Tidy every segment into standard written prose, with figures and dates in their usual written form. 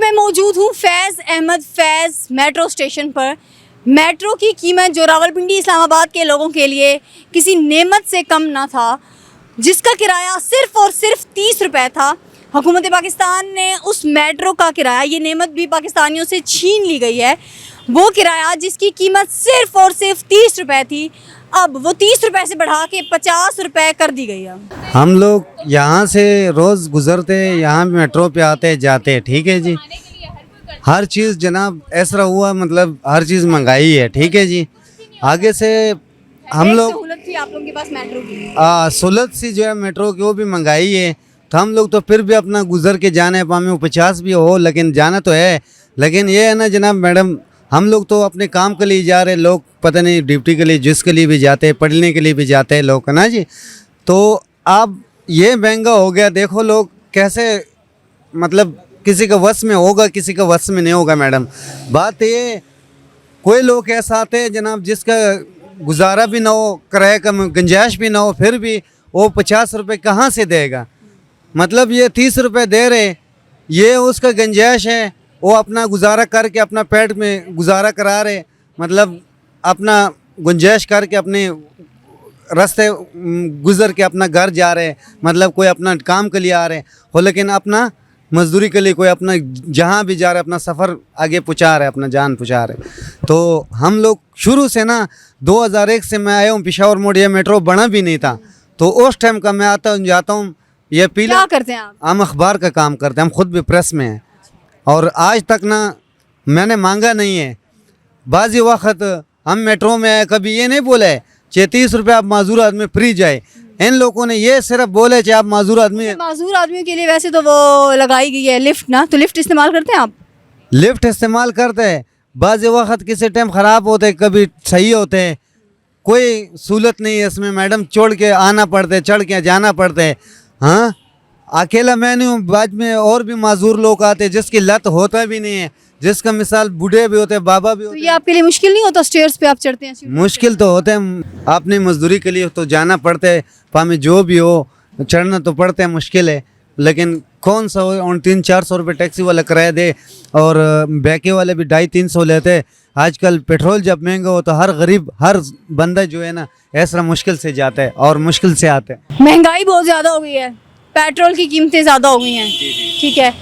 मैं मौजूद हूँ फैज़ अहमद फैज़ मेट्रो स्टेशन पर। मेट्रो की कीमत जो रावलपिंडी इस्लामाबाद के लोगों के लिए किसी नेमत से कम ना था, जिसका किराया सिर्फ़ और सिर्फ 30 रुपये था। हुकूमत पाकिस्तान ने उस मेट्रो का किराया, ये नेमत भी पाकिस्तानियों से छीन ली गई है, वो किराया जिसकी कीमत सिर्फ़ और सिर्फ 30 रुपये थी, अब वो 30 रुपये से बढ़ा के 50 रुपये कर दी गई है। हम लोग यहाँ से रोज़ गुज़रते, यहाँ मेट्रो पे आते जाते, ठीक है जी। हर चीज़ जनाब ऐसा हुआ, मतलब हर चीज़ महंगाई है, ठीक है जी। आगे से हम लोग सहूलत थी आप लोगों के पास मेट्रो की, सहूलत सी जो है मेट्रो की, वो भी महंगाई है। तो हम लोग तो फिर भी अपना गुज़र के जाने पाए, 50 भी हो लेकिन जाना तो है। लेकिन ये है ना जनाब मैडम, हम लोग तो अपने काम के लिए जा रहे, लोग पता नहीं ड्यूटी के लिए, जिसके लिए भी जाते हैं, पढ़ने के लिए भी जाते हैं लोग, है ना जी। तो अब ये महंगा हो गया, देखो लोग कैसे, मतलब किसी का वश में होगा, किसी का वश में नहीं होगा मैडम। बात ये, कोई लोग ऐसा आते हैं जनाब जिसका गुजारा भी ना हो, किराए का गुंजाइश भी ना हो, फिर भी वो 50 रुपये कहाँ से देगा। मतलब ये 30 रुपये दे रहे, ये उसका गुंजाइश है, वो अपना गुजारा करके अपना पेट में गुजारा करा रहे, मतलब अपना गुंजाइश करके अपने रास्ते गुज़र के अपना घर जा रहे, मतलब कोई अपना काम के लिए आ रहे हो, लेकिन अपना मजदूरी के लिए कोई अपना जहाँ भी जा रहे अपना सफ़र आगे पहुँचा रहे, अपना जान पहुँचा रहे। तो हम लोग शुरू से ना 2001 से मैं आया हूँ पेशावर मोड़, ये मेट्रो बना भी नहीं था, तो उस टाइम का मैं आता हूँ जाता हूँ। ये पीला क्या करते हैं आप? हम अखबार का काम करते हैं, हम खुद भी प्रेस में हैं, और आज तक ना मैंने मांगा नहीं है। बाज़ी वक्त हम मेट्रो में आए, कभी ये नहीं बोला है 30 रुपये आप माजूर आदमी फ्री जाए। इन लोगों ने ये सिर्फ बोले कि आप माजूर आदमियों के लिए वैसे तो वो लगाई गई है लिफ्ट ना, तो लिफ्ट इस्तेमाल करते हैं आप? लिफ्ट इस्तेमाल करते हैं, बाज़ी वक्त किसी टाइम ख़राब होते, कभी सही होते हैं, कोई सहूलत नहीं है इसमें मैडम, छोड़ के आना पड़ता है, चढ़ के जाना पड़ता है। हाँ, अकेला मैं नहीं हूँ, बाद में और भी माजूर लोग आते हैं जिसकी लत होता भी नहीं है, जिसका मिसाल बूढ़े भी होते हैं, बाबा भी होते हैं। तो ये आपके लिए मुश्किल नहीं होता स्टेयर्स पे आप चढ़ते हैं? मुश्किल तो होते हैं, अपनी मजदूरी के लिए तो जाना पड़ता है, पामे जो भी हो चढ़ना तो पड़ता है, मुश्किल है। लेकिन कौन सा हो 300-400 रुपये टैक्सी वाला किराया दे, और बैके वाले भी 250-300 लेते। आजकल पेट्रोल जब महंगा हो तो हर गरीब, हर बंदा जो है ना ऐसा मुश्किल से जाता है और मुश्किल से आता है। महंगाई बहुत ज़्यादा हो गई है, पेट्रोल की कीमतें ज़्यादा हो गई हैं, ठीक है।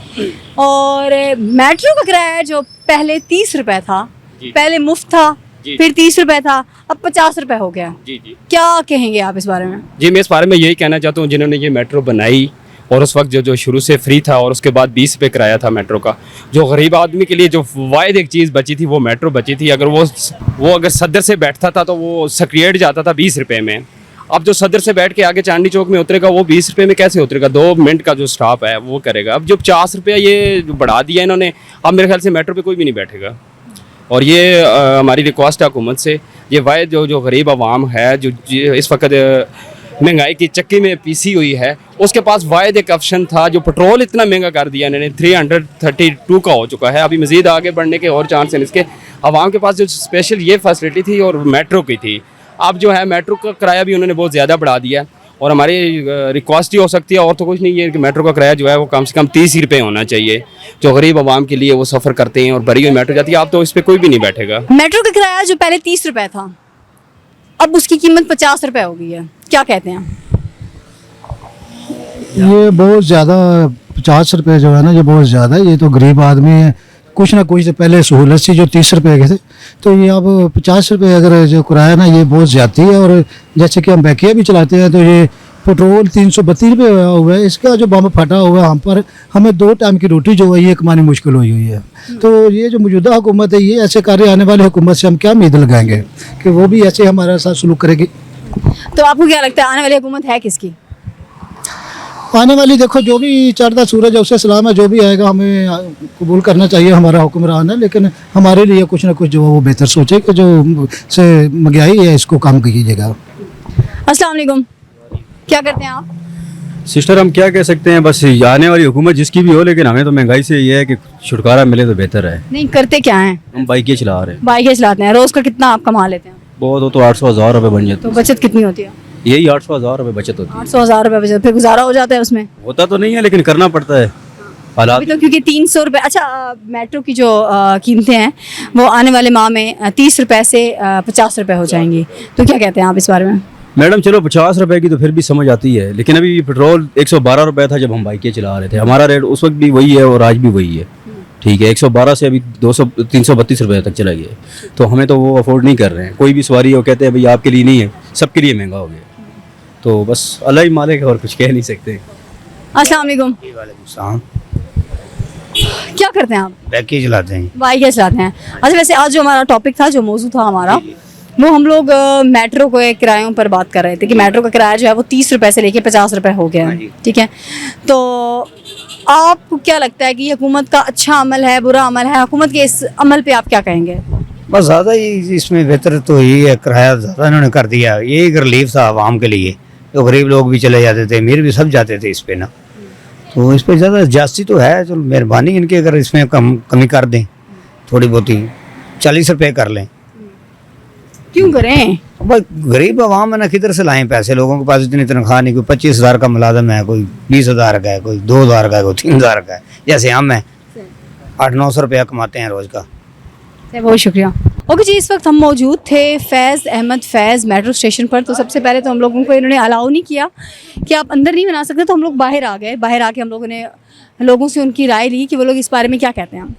और मेट्रो का किराया जो पहले 30 रुपये था, पहले मुफ्त था, फिर 30 रुपये था, अब 50 रुपये हो गया। क्या कहेंगे आप इस बारे में? जी, मैं इस बारे में यही कहना चाहता हूँ, जिन्होंने ये मेट्रो बनाई और उस वक्त जो शुरू से फ्री था और उसके बाद 20 रुपये किराया था मेट्रो का, जो गरीब आदमी के लिए जो वाहिद एक चीज़ बची थी वो मेट्रो बची थी। अगर वो अगर सदर से बैठता था तो वो सक्रिएट जाता था 20 रुपये में। अब जो सदर से बैठ के आगे चांदनी चौक में उतरेगा वो 20 रुपये में कैसे उतरेगा? 2 मिनट का जो स्टॉप है वो करेगा। अब जो 50 रुपये ये जो बढ़ा दिया इन्होंने, अब मेरे ख्याल से मेट्रो पे कोई भी नहीं बैठेगा। और ये हमारी रिक्वेस्ट है हुकूमत से, ये वाहिद जो गरीब आवाम है, जो इस वक्त महंगाई की चक्की में पीसी हुई है, उसके पास वाहिद एक ऑप्शन था। जो पेट्रोल इतना महंगा कर दिया इन्होंने, 332 का हो चुका है, अभी मज़ीद आगे बढ़ने के और चांस हैं इसके। आवाम के पास जो स्पेशल ये फैसिलिटी थी और मेट्रो की थी, अब जो है मेट्रो का किराया भी उन्होंने बहुत ज़्यादा बढ़ा दिया है। और हमारी रिक्वेस्ट ही हो सकती है, और तो कुछ नहीं है, कि मेट्रो का किराया जो है वो कम से कम 30 रुपये होना चाहिए, जो गरीब आवाम के लिए वो सफ़र करते हैं और भरी हुई मेट्रो जाती है। अब तो इस पर कोई भी नहीं बैठेगा। मेट्रो का किराया जो पहले 30 रुपये था, अब उसकी कीमत 50 रुपये हो गई है, क्या कहते हैं? ये बहुत ज़्यादा, 50 रुपये जो है ना, ये बहुत ज़्यादा है। ये तो गरीब आदमी है, कुछ ना कुछ पहले सहूलत सी जो 30 रुपये के थे, तो ये अब 50 रुपये अगर जो किराया ना, ये बहुत ज़्यादा है। और जैसे कि हम बैकिया भी चलाते हैं, तो ये पेट्रोल 332 रुपये हुआ है, इसका जो बम फटा हुआ है, हम पर हमें 2 टाइम की रोटी जो है ये कमानी मुश्किल हुई है। तो ये जो मौजूदा हुकूमत है, ये ऐसे कार्य आने वाली हुकूमत से हम क्या उम्मीद लगाएंगे कि वो भी ऐसे हमारे साथ सलूक करेगी? तो आपको क्या लगता है आने वाली हुकूमत है किसकी? आने वाली देखो, जो भी चढ़ता सूरज है उससे सलाम है, जो भी आएगा हमें कबूल करना चाहिए, हमारा हुक्मरान है। लेकिन हमारे लिए कुछ ना कुछ जो वो बेहतर सोचे कि जो से महंगाई है इसको कम कीजिएगा। अस्सलाम वालेकुम, क्या करते हैं आप? सिस्टर, हम क्या कह सकते हैं, बस आने वाली हुकूमत जिसकी भी हो, लेकिन हमें तो महंगाई से ये है कि छुटकारा मिले तो बेहतर है। नहीं, करते क्या हैं? हम बाइकें चला रहे हैं। बाइकें चलाते हैं, रोज़ का कितना आप कमा लेते हैं? बहुत हो तो 800-1000 रुपये बन जाते तो बचत कितनी होती है? यही 800-1000 रुपये बचत होती है। 800-1000 रुपये बचत, फिर गुजारा हो जाता है उसमें? होता तो नहीं है लेकिन करना पड़ता है। हालात अभी तो क्योंकि 300 रुपये, अच्छा मेट्रो की जो कीमतें हैं वो आने वाले माह में 30 रुपये से 50 रुपये हो जाएंगी, तो क्या कहते हैं आप इस बारे में? मैडम चलो 50 रुपए की तो फिर भी समझ आती है, लेकिन अभी पेट्रोल 112 रुपए था जब हम बाइकें चला रहे थे, हमारा रेट उस वक्त भी वही है और आज भी वही है। ठीक है, 112 से अभी 332 रुपए तक चला गया, तो हमें तो वो अफोर्ड नहीं कर रहे हैं। कोई भी सवारी वो कहते हैं भाई आपके लिए नहीं है, सबके लिए महंगा हो गया। तो बस अल्लाह ही मालिक है और कुछ कह नहीं सकते। अस्सलाम वालेकुम, क्या करते हैं आप? पैकेज चलाते हैं। बाइक चलाते हैं। अच्छा, वैसे आज जो हमारा टॉपिक था, जो मौजू था हमारा, वो हम लोग मेट्रो के किरायों पर बात कर रहे थे कि मेट्रो का किराया जो है वो 30 रुपये से लेके 50 रुपये हो गया है। ठीक है, तो आपको क्या लगता है कि हुकूमत का अच्छा अमल है, बुरा अमल है? हुकूमत के इस अमल पे आप क्या कहेंगे? बस ज़्यादा ही इसमें बेहतर तो यही है, किराया ज़्यादा इन्होंने कर दिया। यही एक रिलीफ था आवाम के लिए, तो गरीब लोग भी चले जाते थे, अमीर भी सब जाते थे इस पे ना। तो इस पर ज़्यादा जास्ती तो है, चलो मेहरबानी इनकी, अगर इसमें कमी कर दें थोड़ी बहुत ही, 40 रुपये कर लें। क्यों करें? बस गरीब आवाम है ना, किधर से लाएं पैसे? लोगों के पास इतनी तनख्वाह नहीं, कोई 25,000 का मुलाजम है, कोई 20,000 का है, कोई 2,000 का है, कोई 3,000 का है। जैसे हम हैं 800-900 रुपया कमाते हैं रोज़ का। बहुत शुक्रिया। ओके जी, इस वक्त हम मौजूद थे फैज़ अहमद फैज़ मेट्रो स्टेशन पर। तो सबसे पहले तो हम लोगों को इन्होंने अलाउ नहीं किया कि आप अंदर नहीं बना सकते, तो हम लोग बाहर आ गए। बाहर आके हम लोगों ने लोगों से उनकी राय ली कि वो लोग इस बारे में क्या कहते हैं।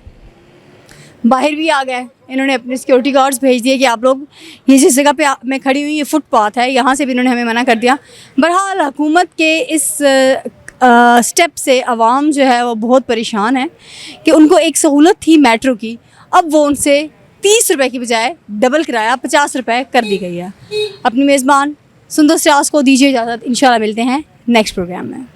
बाहर भी आ गए, इन्होंने अपने सिक्योरिटी गार्ड्स भेज दिए कि आप लोग ये जिस जगह पे मैं खड़ी हुई, ये फुटपाथ है, यहाँ से भी इन्होंने हमें मना कर दिया। बहरहाल हुकूमत के इस स्टेप से आवाम जो है वो बहुत परेशान है कि उनको एक सहूलत थी मेट्रो की, अब वो उनसे 30 रुपये की बजाय डबल किराया 50 रुपये कर दी गई है। अपनी मेज़बान सुंदर सिराज को दीजिए इजाज़त, इंशाल्लाह मिलते हैं नेक्स्ट प्रोग्राम में।